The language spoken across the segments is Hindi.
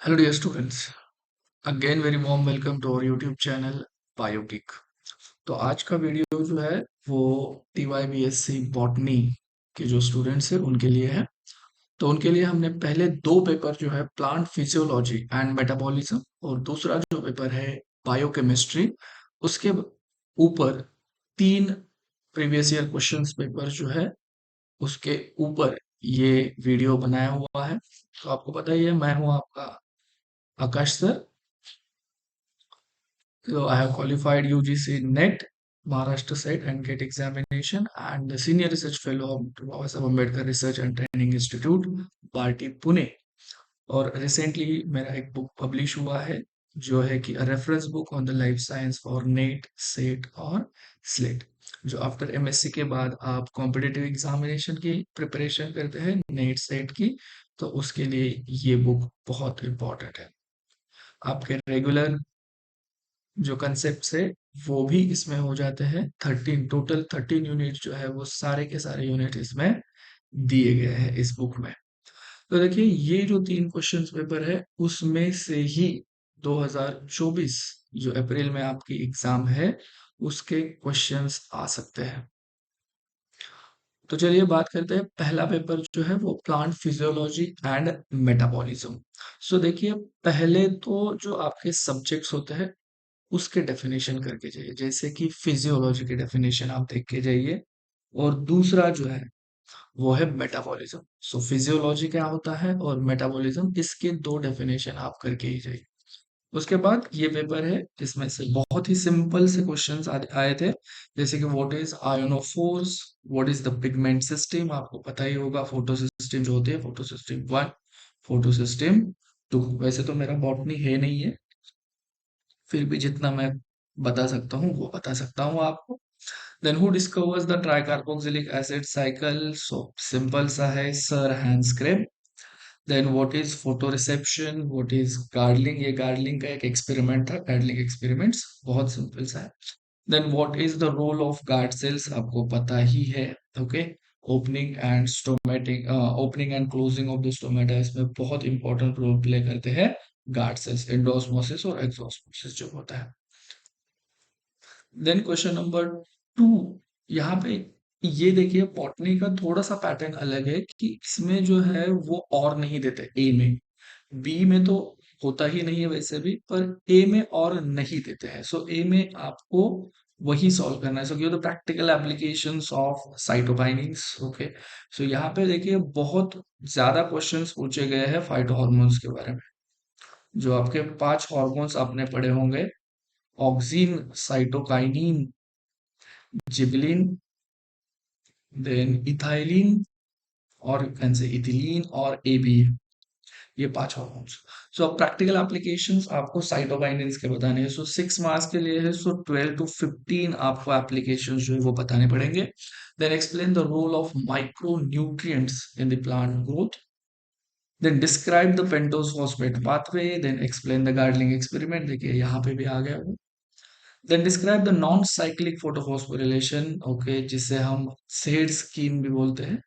Hello dear students, again very warm welcome to our YouTube channel Biotic. तो आज का वीडियो जो है वो TYBSc बॉटनी के जो स्टूडेंट्स हैं उनके लिए है। तो उनके लिए हमने पहले दो पेपर जो है प्लांट फिजियोलॉजी एंड मेटाबॉलिज्म और दूसरा जो पेपर है बायोकेमिस्ट्री, उसके ऊपर तीन प्रीवियस ईयर क्वेश्चंस पेपर जो है उसके ऊपर ये वीडियो बनाया हुआ है। तो आपको पता ही है, मैं हूँ आपका आकाश sir. So I have qualified UGC NET, Maharashtra SET and GATE examination and the senior research fellow of Baba Saheb Ambedkar Research and Training Institute, BARTI Pune. और रिसेंटली मेरा एक बुक पब्लिश हुआ है जो है कि reference book on the life science for net set और स्लेट। जो आफ्टर एमएससी के बाद आप कॉम्पिटिटिव एग्जामिनेशन की प्रिपरेशन करते हैं नेट सेट की, तो उसके लिए ये बुक बहुत इंपॉर्टेंट है। आपके रेगुलर जो कंसेप्ट है वो भी इसमें हो जाते हैं। 13 यूनिट जो है वो सारे के सारे यूनिट इसमें दिए गए हैं इस बुक में। तो देखिए, ये जो तीन क्वेश्चंस पेपर है उसमें से ही 2024 जो अप्रैल में आपकी एग्जाम है उसके क्वेश्चंस आ सकते हैं। तो चलिए बात करते हैं, पहला पेपर जो है वो प्लांट फिजियोलॉजी एंड मेटाबॉलिज्म। सो देखिए, पहले तो जो आपके सब्जेक्ट्स होते हैं उसके डेफिनेशन करके जाइए, जैसे कि फिजियोलॉजी की डेफिनेशन आप देख के जाइए। और दूसरा जो है वो है मेटाबॉलिज्म। सो फिजियोलॉजी क्या होता है और मेटाबॉलिज्म, इसके दो डेफिनेशन आप करके ही जाइए। उसके बाद ये पेपर है, इसमें से बहुत ही सिंपल से क्वेश्चंस आए थे, जैसे कि what is ionophores, what is the pigment system. आपको पता ही होगा फोटो सिस्टम जो होती है, photo system one, photo system two. वैसे तो मेरा बॉटनी है नहीं है, फिर भी जितना मैं बता सकता हूँ वो बता सकता हूँ आपको। Then who discovers the tricarboxylic acid cycle. So simple सा है, sir Hans Krebs. Then what is photoreception, what is girdling. ये गार्डलिंग का एक एक्सपेरिमेंट था, गार्डलिंग एक्सपेरिमेंट्स, बहुत सिंपल सा है। Then what is the role of guard cells, आपको पता ही है। Okay, opening and closing of the stomata, इसमें बहुत इंपॉर्टेंट रोल प्ले करते हैं गार्ड सेल्स, एंडोस्मोसिस और एक्सोस्मोसिस जो होता है। देन क्वेश्चन नंबर टू, यहाँ पे ये देखिए, बॉटनी का थोड़ा सा पैटर्न अलग है कि इसमें जो है वो और नहीं देते ए में। बी में तो होता ही नहीं है वैसे भी, पर ए में और नहीं देते हैं। सो ए में आपको वही सॉल्व करना है। So give the practical applications of cytokinins. Okay, so यहाँ पे देखिए बहुत ज्यादा क्वेश्चंस पूछे गए हैं फाइटो हार्मोन्स के बारे में। जो आपके पांच हार्मोन्स आपने पढ़े होंगे, ऑक्सिन, साइटोकाइनिन, जिबलिन, देन इथाइलिन, और कैन से इथिलीन और एबी, ये पांच हॉर्मोन्स। सो अब प्रैक्टिकल एप्लीकेशंस आपको साइटोकाइनेंस के बताने हैं। सो 6 मार्क्स के लिए है, सो 12 to 15 आपको एप्लीकेशन जो है वो बताने पड़ेंगे। Then explain the role of micronutrients in the plant growth. Then describe the pentose phosphate pathway. Then explain the girdling experiment, देखिए यहाँ पे भी आ गया वो। Then describe the non cyclic photophosphorylation, okay, जिसे हम शेड स्कीम भी बोलते हैं।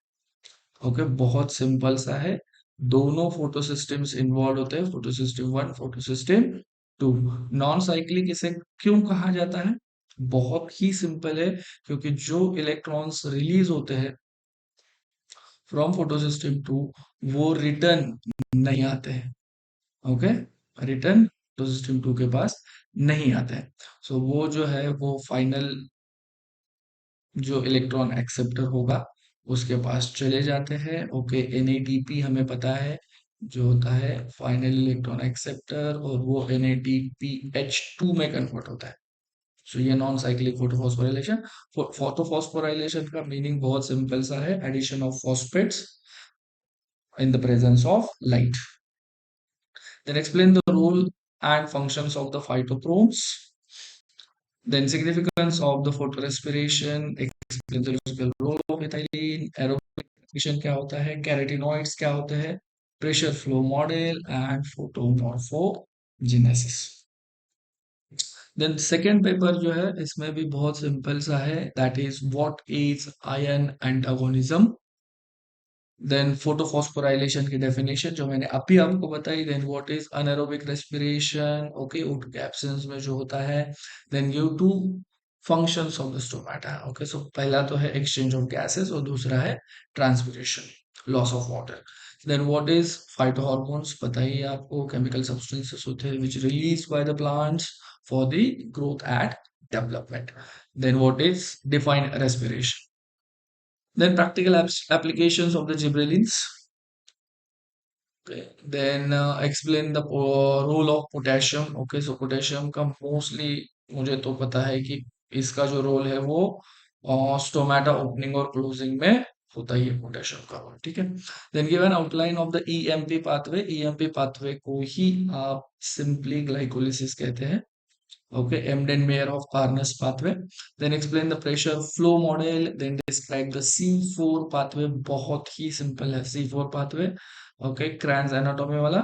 ओके, बहुत सिंपल सा है। दोनों फोटो सिस्टम्स इन्वॉल्व होते हैं, photo system one, photo system two. Non cyclic इसे क्यों कहा जाता है? बहुत ही सिंपल है, क्योंकि जो इलेक्ट्रॉन्स रिलीज होते हैं फ्रॉम फोटो सिस्टम टू, वो रिटर्न नहीं आते हैं। Okay, return photo system two के पास नहीं आते हैं। सो वो जो है वो फाइनल जो इलेक्ट्रॉन एक्सेप्टर होगा उसके पास चले जाते हैं। ओके, NADP हमें पता है जो होता है फाइनल इलेक्ट्रॉन एक्सेप्टर, और वो NADPH2 में कन्वर्ट होता है। सो ये नॉन साइक्लिक फोटोफॉस्फोराइलेशन। फोटोफॉस्फोराइलेशन का मीनिंग बहुत सिंपल सा है, addition of phosphates in the presence of light. Then explain the role and functions of the phytochromes. Then significance of the photorespiration, explain the physical role of ethylene, aerobic respiration क्या होता है, कैरोटीनॉइड्स क्या होते हैं, pressure flow model and photomorphogenesis. Then second paper जो है इसमें भी बहुत सिंपल सा है, that is what is ion antagonism. Then photophosphorylation की डेफिनेशन जो मैंने अभी आपको बताई. Then what is anaerobic respiration. Okay, उनके एब्सेंस में जो होता है. Then give two functions of the stomata. Okay, so पहला तो है एक्सचेंज ऑफ गैसेस और दूसरा है transpiration, loss of water. Then what is phytohormones, पता ही है आपको, केमिकल सब्सटेंसेस होते हैं which release by the plants for the growth and development. Then what is define respiration. Then practical applications of the gibberellins. Okay. Then explain the role of potassium. Okay, so potassium का mostly मुझे तो पता है कि इसका जो रोल है वो स्टोमेटा ओपनिंग और क्लोजिंग में होता ही है पोटेशियम का रोल. ठीक है. Then give an outline of the EMP pathway. EMP pathway को ही आप सिंपली ग्लाइकोलिसिस कहते हैं. Okay, Emden-Meyer of Parnas pathway. Then explain the pressure flow model. Then describe the C4 pathway. बहुत ही simple है C4 pathway. Okay, Kranz anatomy वाला.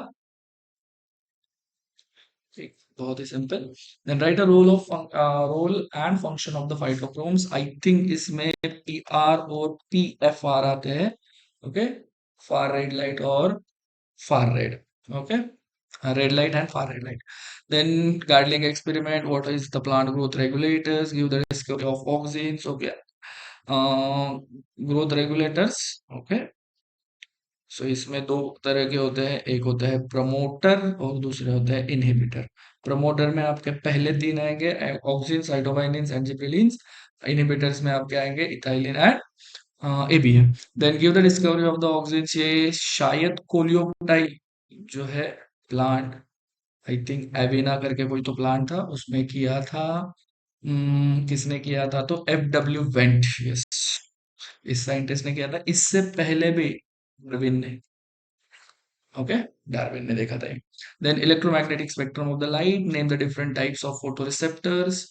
ठीक, बहुत ही simple. Then write a role and function of the phytochromes. I think इसमें PR और PFR आते हैं. Okay, far red light और far red. Okay. Red light and far red light. Then Gardling experiment. What is the plant growth regulators? Give the discovery of auxins. Okay. Uh, growth regulators. Okay. सो इसमें दो तरह के होते हैं. एक होता है प्रमोटर और दूसरे होता है इनहिबिटर. प्रमोटर में आपके पहले तीन आएंगे auxin, cytokinin and gibberellins. Inhibitors में आपके आएंगे ethylene and ABM. Then give the discovery of the auxin. ये शायद कोलियोटाई जो है प्लांट, आई थिंक एविना करके कोई तो प्लांट था उसमें किया था. किसने किया था? तो FW वेंट. यस, इस साइंटिस्ट ने किया था. इससे पहले भी डार्विन ने. ओके, डार्विन ने देखा था. Then electromagnetic spectrum of the light. Name the different types of photoreceptors.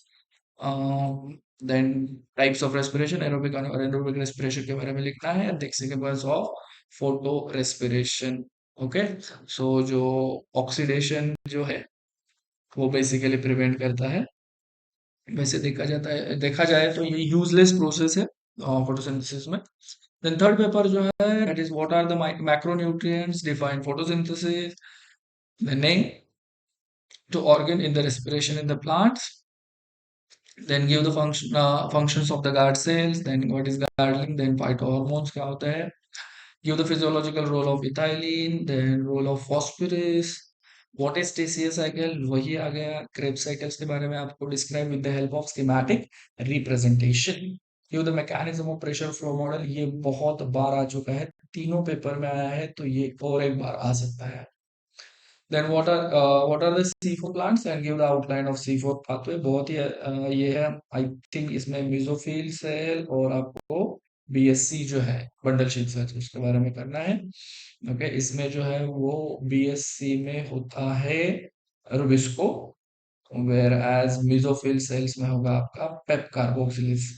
Then types of respiration, aerobic और एनारोबिक रेस्पिरेशन के बारे में लिखना है. Significance of photorespiration. Okay, so जो ऑक्सीडेशन जो है वो बेसिकली प्रिवेंट करता है. वैसे देखा जाए तो ये यूजलेस प्रोसेस है फोटोसिंथेसिस में. देन थर्ड पेपर जो है that is what are the macronutrients, define photosynthesis. The name to organ in the respiration in the plants. Then give the functions of the guard cells. Then what is guarding. Then phytohormones क्या होता है. Give the physiological role of ethylene. Then role of phosphorus. What is TCA cycle, वही आ गया. Krebs cycles के बारे में आपको describe with the help of schematic representation. Give the mechanism of pressure flow model. ये बहुत बार आ चुका है, तीनों पेपर में आया है, तो ये और एक बार आ सकता है. Then what are the C4 plants and give the outline of C4 pathway. बहुत ही ये है, आई थिंक इसमें मेसोफिल सेल और आपको BSC जो है बंडल शीट सेल उसके बारे में करना है. ओके, इसमें जो है वो BSC में होता है rubisco, whereas mesophyll cells में होगा आपका पेप कार्बोक्सिलिस.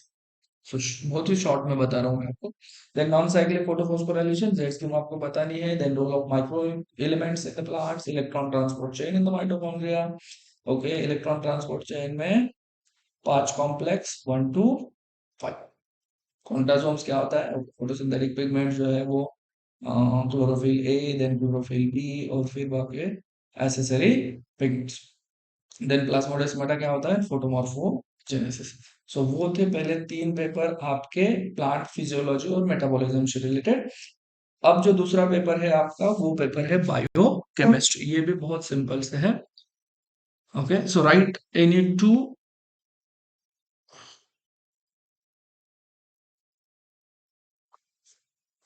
सो बहुत ही शॉर्ट में बता रहा हूँ मैं आपको. Then non cyclic photophosphorylation, Z scheme आपको पता नहीं है. Then role of micro elements in the plants, electron transport chain in the mitochondria. Okay, electron transport chain में 5 कॉम्प्लेक्स 1 to 5. कॉन्ट्रासोम्स क्या होता है? फोटोसिंथेटिक पिगमेंट जो है वो chlorophyll A, then chlorophyll B और फिर बाकी एसेसरी पिगमेंट्स. देन प्लाज्मोडेस्माटा क्या होता है? फोटोमॉर्फोजेनेसिस. सो वो थे पहले तीन पेपर आपके प्लांट फिजियोलॉजी और मेटाबॉलिज्म से रिलेटेड. अब जो दूसरा पेपर है आपका वो पेपर है बायो केमिस्ट्री. ये भी बहुत सिंपल से है. Okay, so write any two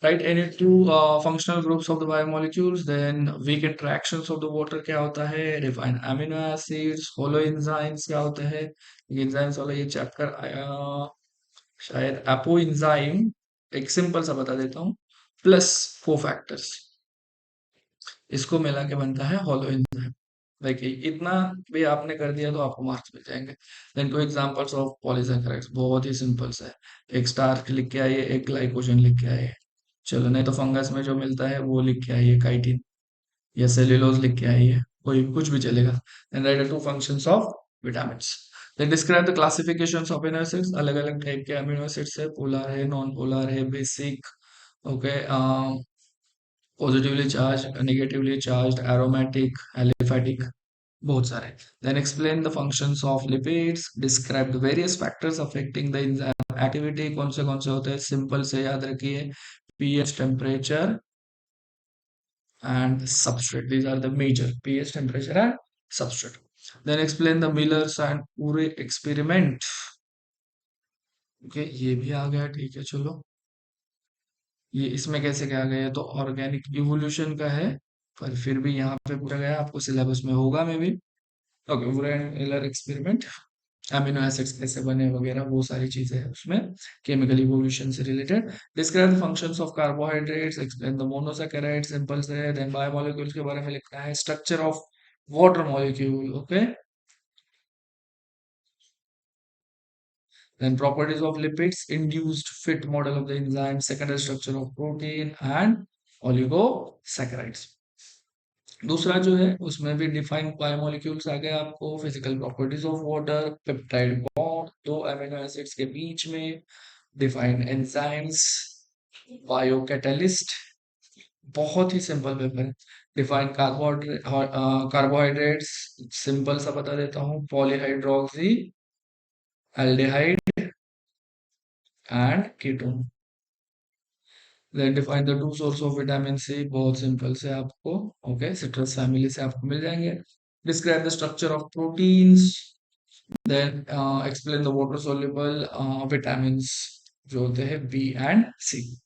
write any two functional groups of the biomolecules. Then weak interactions of the water क्या होता है. Define amino acids. holoenzymes क्या होते हैं. एंजाइम्स वाला ये चैप्टर शायद एपो एंजाइम, एक सिंपल सा बता देता हूँ, प्लस कोफैक्टर्स, इसको मिला के बनता है हॉलो एंजाइम. देखिए इतना भी आपने कर दिया तो आपको मार्क्स मिल जाएंगे. Then two examples of polysaccharides, बहुत ही सिंपल सा है. एक स्टार्च लिख के आइए, एक ग्लाइकोजन लिख के आइए. चलो, नहीं तो फंगस में जो मिलता है वो लिख के आइए, काइटिन या सेल्यूलोज लिख के आइए, कोई कुछ भी चलेगा. Then write two functions of vitamins. Then describe the classifications of amino acids. अलग अलग टाइप के अमीनो एसिड्स है, पोलर है, नॉन पोलर है, basic okay, positively charge, negatively charge, aromatic, aliphatic, बहुत सारे. Then explain the functions of lipids, describe the various factors affecting the enzyme activity. कौन से होते हैं? सिंपल से याद रखिए, pH, temperature and substrate. These are the major: pH, temperature and substrate. Then explain the Miller's and Urey experiment. Okay, ये भी आ गया, ठीक है, चलो. ये इसमें कैसे क्या आ गया? ये तो ऑर्गेनिक इवोल्यूशन का है, पर फिर भी यहाँ पे पूछा गया, आपको सिलेबस में होगा मे भी. ओके, उरे and Miller experiment, amino acids कैसे बने वगैरह, वो सारी चीजें हैं उसमें, केमिकल इवोल्यूशन से related. Describe the functions of carbohydrates, explain the monosaccharide, simple से है. देन बायोमोलिक्यूल्स के बारे में लिखना है, structure of water molecule. Okay, then properties of lipids, induced fit model of the enzyme, secondary structure of protein and oligosaccharides. दूसरा जो है उसमें भी डिफाइन बायोमोलिक्यूल्स आ गए आपको, physical properties of water, peptide bond दो अमीनो एसिड्स के बीच में, डिफाइन एंजाइम्स, बायोकैटालिस्ट, बहुत ही सिंपल पेपर है. डिफाइन कार्बोहाइड्रेट्स, सिंपल सा बता देता हूँ, polyhydroxy aldehyde and ketone. Then define the two source of vitamin C, बहुत सिंपल से आपको, ओके, सिट्रस फैमिली से आपको मिल जाएंगे. Describe the structure of proteins, then explain the water soluble vitamins जो होते हैं बी एंड सी.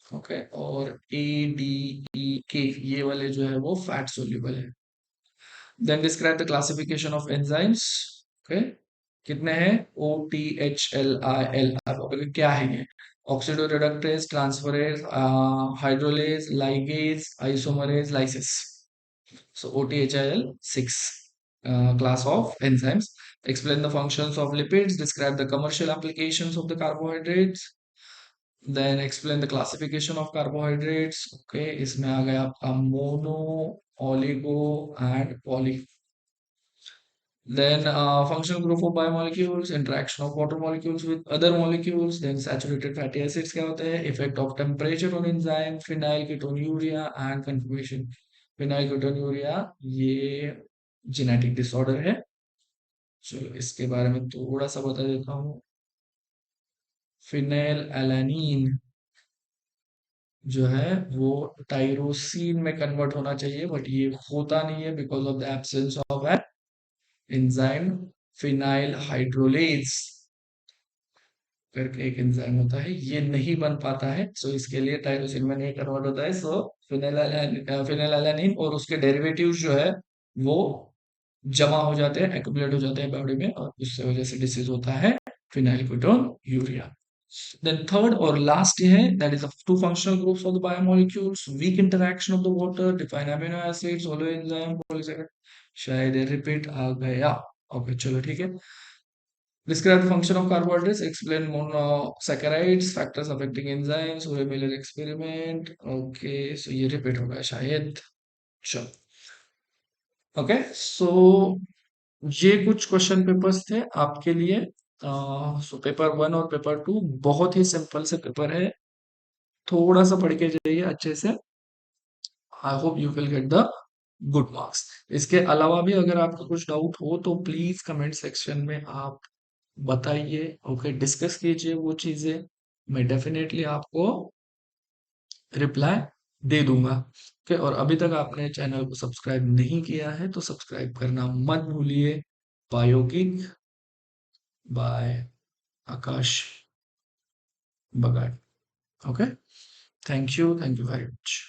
ओके, और ए, डी, ई, के, ये वाले जो है वो फैट सोल्यूबल है. Then describe the classification of enzymes. Okay, कितने हैं? O, T, H, L, I, L, क्या है ये? Oxidoreductase, transferase, hydrolase, ligase, isomerase, lyases. So OTHIL 6 class of enzymes. Explain the functions of lipids. Describe the commercial applications of the carbohydrates. Then explain the classification of carbohydrates. Okay, इसमें आ गया आपका mono, oligo and poly. Then functional group of biomolecules, interaction of water molecules with other molecules. Then saturated fatty acids क्या होते हैं? Effect of temperature on enzyme, phenylketonuria and conformation. phenylketonuria ये जेनेटिक डिसऑर्डर है. चलो इसके बारे में थोड़ा सा बता देता हूँ. फिनाइल एलानीन जो है वो टाइरोसिन में कन्वर्ट होना चाहिए, बट ये होता नहीं है because of the absence of enzyme phenyl hydrolase करके एक एंजाइम होता है, ये नहीं बन पाता है. सो इसके लिए टाइरोसिन में नहीं कन्वर्ट होता है. सो फिनाइलएलानिन और उसके डेरिवेटिव्स जो है वो जमा हो जाते हैं, एक्युमुलेट हो जाते हैं बॉडी में, और उससे वजह से डिसीज होता है फिनाइलकेटोन्यूरिया. देन थर्ड और लास्ट है, that is the two functional groups of the biomolecules, weak interaction of the water, define amino acids, holo enzyme, polysaccharide. शायद ये रिपीट आ गया. ओके, चलो ठीक है. Describe the function of carbohydrates. Explain monosaccharides, factors affecting enzymes, Urey-Miller experiment. Okay, so ये repeat होगा शायद. चलो. ओके, सो ये कुछ क्वेश्चन पेपर्स थे आपके लिए. सो पेपर 1 और पेपर 2 बहुत ही सिंपल से पेपर है, थोड़ा सा पढ़ के जाइए अच्छे से. I hope you will get the good marks. इसके अलावा भी अगर आपको कुछ डाउट हो तो प्लीज कमेंट सेक्शन में आप बताइए. ओके, डिस्कस कीजिए वो चीजें, मैं डेफिनेटली आपको रिप्लाई दे दूंगा. ओके, और अभी तक आपने चैनल को सब्सक्राइब नहीं किया है तो सब्सक्राइब करना मत भूलिए. Biologic by Aakash Bagat. Okay, thank you very much.